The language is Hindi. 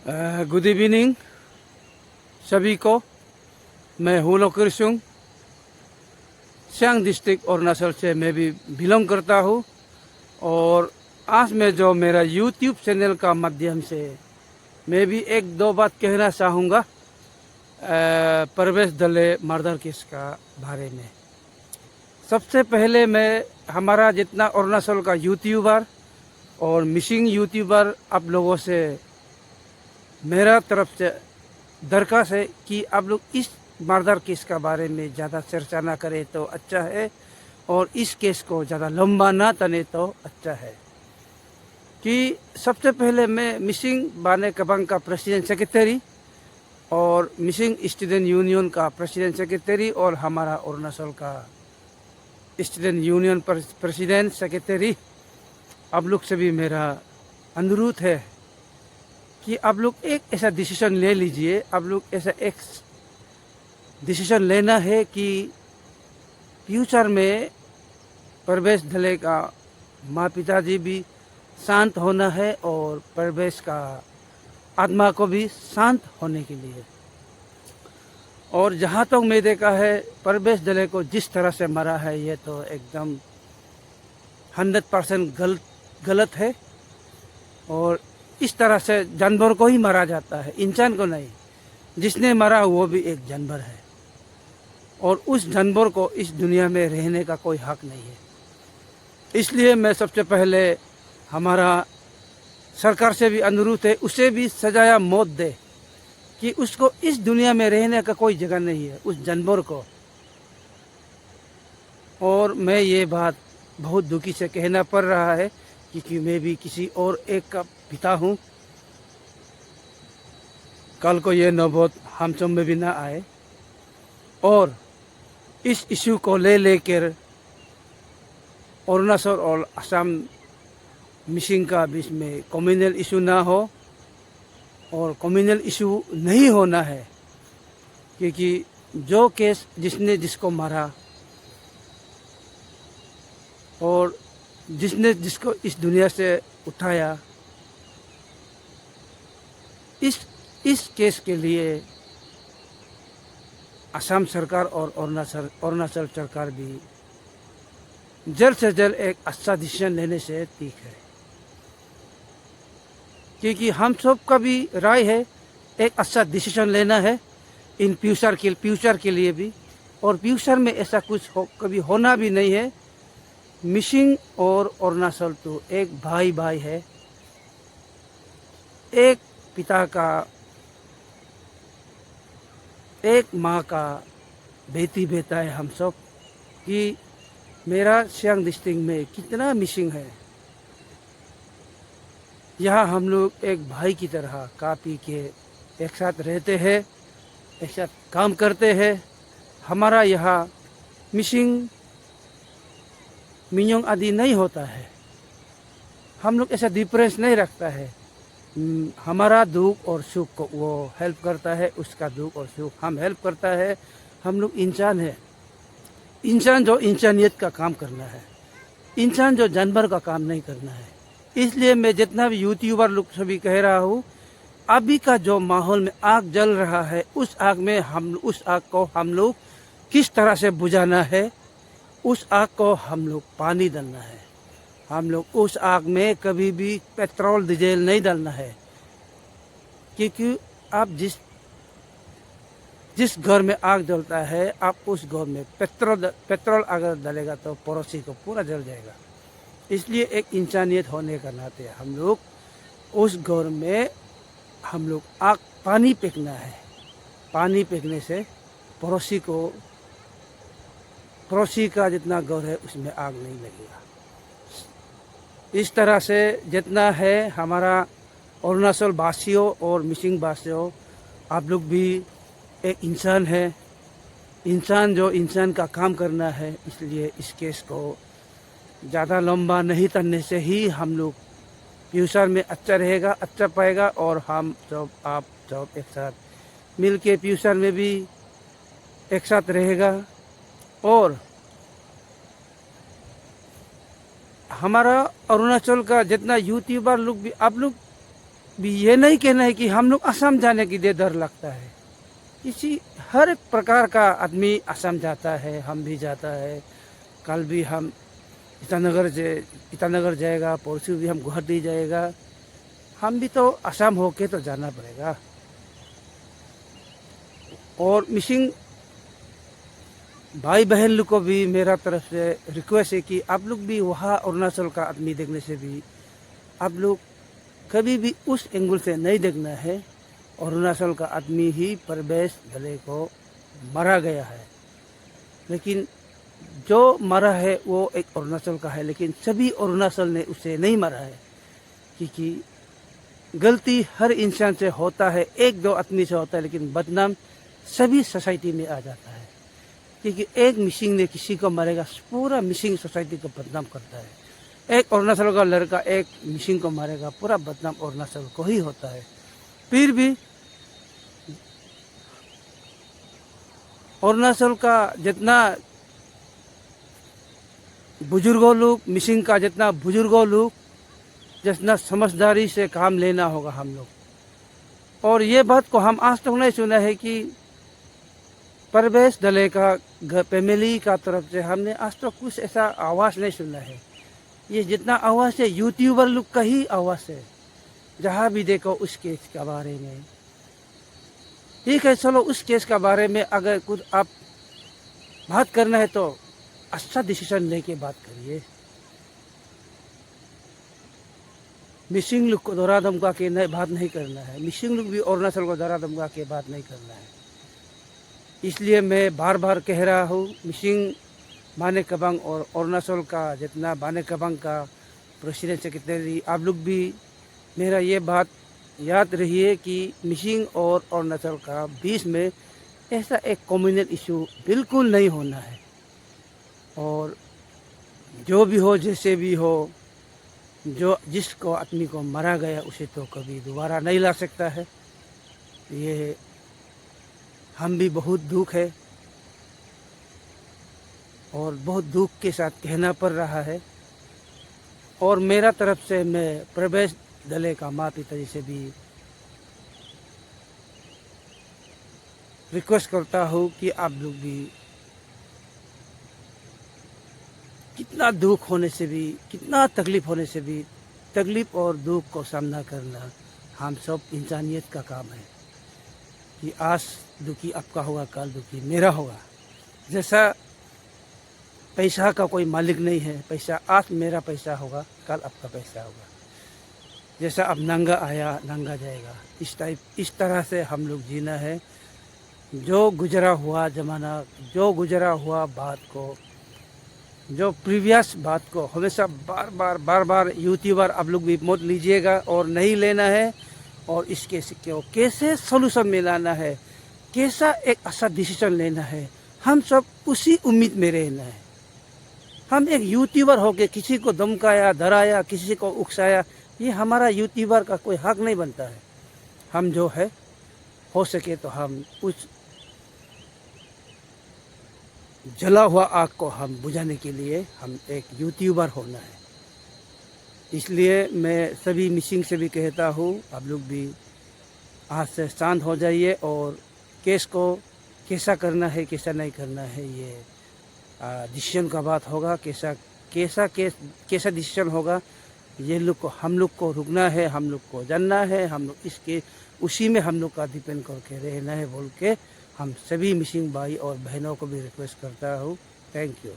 गुड इवनिंग सभी को। मैं हूँ लोकेशुंग, सियांग डिस्ट्रिक्ट अरुणाचल से मैं भी बिलोंग करता हूँ। और आज मैं जो मेरा यूट्यूब चैनल का माध्यम से मैं भी एक दो बात कहना चाहूँगा परवेश दले मर्डर केस का बारे में। सबसे पहले मैं हमारा जितना अरुणाचल का यूट्यूबर और मिसिंग यूट्यूबर आप लोगों से मेरा तरफ से दरख्वास्त है कि आप लोग इस मर्डर केस का बारे में ज़्यादा चर्चा ना करें तो अच्छा है, और इस केस को ज़्यादा लंबा ना तने तो अच्छा है। कि सबसे पहले मैं मिसिंग बाने कबांग का प्रेसिडेंट सेक्रेटरी और मिसिंग स्टूडेंट यूनियन का प्रेसिडेंट सेक्रेटरी और हमारा अरुणाचल का स्टूडेंट यूनियन प्रेसिडेंट सेक्रेटरी, आप लोग से भी मेरा अनुरोध है कि आप लोग एक ऐसा डिसीजन ले लीजिए। आप लोग ऐसा एक डिसीजन लेना है कि फ्यूचर में परवेश दले का माँ पिताजी भी शांत होना है और परवेश का आत्मा को भी शांत होने के लिए। और जहाँ तक मैं देखा है परवेश दले को जिस तरह से मरा है ये तो एकदम 100% गलत है। और इस तरह से जानवर को ही मारा जाता है, इंसान को नहीं। जिसने मरा वो भी एक जानवर है और उस जानवर को इस दुनिया में रहने का कोई हक नहीं है। इसलिए मैं सबसे पहले हमारा सरकार से भी अनुरोध है उसे भी सजाया मौत दे, कि उसको इस दुनिया में रहने का कोई जगह नहीं है उस जानवर को। और मैं ये बात बहुत दुखी से कहना पड़ रहा है क्योंकि मैं भी किसी और एक का पिता हूँ। कल को ये नौबत हम सब में भी ना आए। और इस इशू को लेकर अरुणाचल और असम मिसिंग का बीच में कम्युनल इशू ना हो, और कम्युनल इशू नहीं होना है। क्योंकि जो केस जिसने जिसको मारा और जिसने जिसको इस दुनिया से उठाया, इस केस के लिए असम सरकार और अरुणाचल सरकार भी जल्द से जल्द एक अच्छा डिसीजन लेने से ठीक है। क्योंकि हम सब का भी राय है एक अच्छा डिसीजन लेना है इन फ्यूचर के लिए भी। और फ्यूचर में ऐसा कुछ कभी होना भी नहीं है। मिसिंग और अरुणाचल तो एक भाई भाई है, एक पिता का, एक माँ का बेटी बेटा है हम सब। कि मेरा सियांग डिस्ट्रिक्ट में कितना मिसिंग है। यहाँ हम लोग एक भाई की तरह खा पी के एक साथ रहते हैं, एक साथ काम करते हैं। हमारा यहाँ मिसिंग मिन्योंग आदि नहीं होता है। हम लोग ऐसा डिफरेंस नहीं रखता है। हमारा दुख और सुख को वो हेल्प करता है, उसका दुख और सुख हम हेल्प करता है। हम लोग इंसान है, इंसान जो इंसानियत का काम करना है, इंसान जो जानवर का काम नहीं करना है। इसलिए मैं जितना भी यूट्यूबर लोग सभी कह रहा हूँ, अभी का जो माहौल में आग जल रहा है उस आग को हम लोग किस तरह से बुझाना है, उस आग को हम लोग पानी डालना है। हम लोग उस आग में कभी भी पेट्रोल डीजल नहीं डालना है। क्योंकि आप जिस घर में आग जलता है, आप उस घर में पेट्रोल अगर डालेगा तो पड़ोसी को पूरा जल जाएगा। इसलिए एक इंसानियत होने का नाते हम लोग उस घर में हम लोग आग पानी फेंकना है। पानी फेंकने से पड़ोसी का जितना घर है उसमें आग नहीं लगेगा। इस तरह से जितना है हमारा अरुणाचल वासियों और मिसिंग वासियों, आप लोग भी एक इंसान है, इंसान जो इंसान का काम करना है। इसलिए इस केस को ज़्यादा लंबा नहीं करने से ही हम लोग फ्यूचर में अच्छा रहेगा, अच्छा पाएगा। और हम जब आप जब एक साथ मिल के फ्यूचर में भी एक साथ रहेगा। और हमारा अरुणाचल का जितना यूट्यूबर लोग भी, आप लोग भी ये नहीं कहना है कि हम लोग असम जाने के लिए डर लगता है। किसी हर एक प्रकार का आदमी असम जाता है, हम भी जाता है। कल भी हम ईटानगर जाएगा, परसों भी हम गुवाहाटी जाएगा। हम भी तो असम होके तो जाना पड़ेगा। और मिसिंग भाई बहन लोग को भी मेरा तरफ से रिक्वेस्ट है कि आप लोग भी वहाँ अरुणाचल का आदमी देखने से भी आप लोग कभी भी उस एंगल से नहीं देखना है। अरुणाचल का आदमी ही प्रवेश दले को मारा गया है, लेकिन जो मरा है वो एक अरुणाचल का है, लेकिन सभी अरुणाचल ने उसे नहीं मारा है। क्योंकि गलती हर इंसान से होता है, एक दो आदमी से होता है, लेकिन बदनाम सभी सोसाइटी में आ जाता है। क्योंकि एक मिसिंग ने किसी को मारेगा, पूरा मिसिंग सोसाइटी को बदनाम करता है। एक अरुणाचल का लड़का एक मिसिंग को मारेगा, पूरा बदनाम अरुणाचल को ही होता है। फिर भी अरुणाचल का जितना बुजुर्गों लोग, मिसिंग का जितना बुजुर्गों लोग, जितना समझदारी से काम लेना होगा हम लोग। और ये बात को हम आज तक नहीं सुना है कि प्रवेश दले का फैमिली का तरफ से हमने आज तक कुछ ऐसा आवाज़ नहीं सुना है। ये जितना आवाज़ है यूट्यूबर लोग का ही आवाज़ है। जहाँ भी देखो उस केस के बारे में, ठीक है चलो उस केस के बारे में अगर कुछ आप बात करना है तो अच्छा डिसीजन लेके बात करिए। मिसिंग लोग को दौरा धमका के बात नहीं करना है। मिसिंग लोग भी अरुणाचल को दौरा धमका के बात नहीं करना है। इसलिए मैं बार बार कह रहा हूँ, मिसिंग बाने केबांग और अरुणाचल का जितना बाने केबांग का प्रेसिडेंट सेक्रेटरी, आप लोग भी मेरा ये बात याद रहिए कि मिसिंग और अरुणाचल का बीच में ऐसा एक कम्युनल इशू बिल्कुल नहीं होना है। और जो भी हो, जैसे भी हो, जो जिसको आदमी को मारा गया उसे तो कभी दोबारा नहीं ला सकता है। ये हम भी बहुत दुख है और बहुत दुख के साथ कहना पड़ रहा है। और मेरा तरफ से मैं प्रवेश दले का माँ पिता जी से भी रिक्वेस्ट करता हूँ कि आप लोग भी कितना दुख होने से भी, कितना तकलीफ होने से भी, तकलीफ और दुख को सामना करना हम सब इंसानियत का काम है। कि आज दुखी आपका होगा, कल दुखी मेरा होगा। जैसा पैसा का कोई मालिक नहीं है, पैसा आज मेरा पैसा होगा, कल आपका पैसा होगा। जैसा अब नंगा आया नंगा जाएगा, इस तरह से हम लोग जीना है। जो गुजरा हुआ ज़माना, जो गुजरा हुआ बात को, जो प्रीवियस बात को हमेशा बार बार यूट्यूबर आप लोग भी मत लीजिएगा और नहीं लेना है। और इसके को कैसे सोल्यूशन मिलाना है, कैसा एक अच्छा डिसीजन लेना है, हम सब उसी उम्मीद में रहना है। हम एक यूट्यूबर होके किसी को धमकाया, डराया, किसी को उकसाया, ये हमारा यूट्यूबर का कोई हक नहीं बनता है। हम जो है हो सके तो हम उस जला हुआ आग को हम बुझाने के लिए हम एक यूट्यूबर होना है। इसलिए मैं सभी मिसिंग से भी कहता हूँ, आप लोग भी आज से शांत हो जाइए और केस को कैसा करना है, कैसा नहीं करना है, ये डिसीजन का बात होगा। कैसा डिसीजन होगा, ये लोग को, हम लोग को रुकना है, हम लोग को जानना है, हम लोग इसके उसी में हम लोग का डिपेंड करके रहना है बोल के हम सभी मिसिंग भाई और बहनों को भी रिक्वेस्ट करता हूँ। Thank you.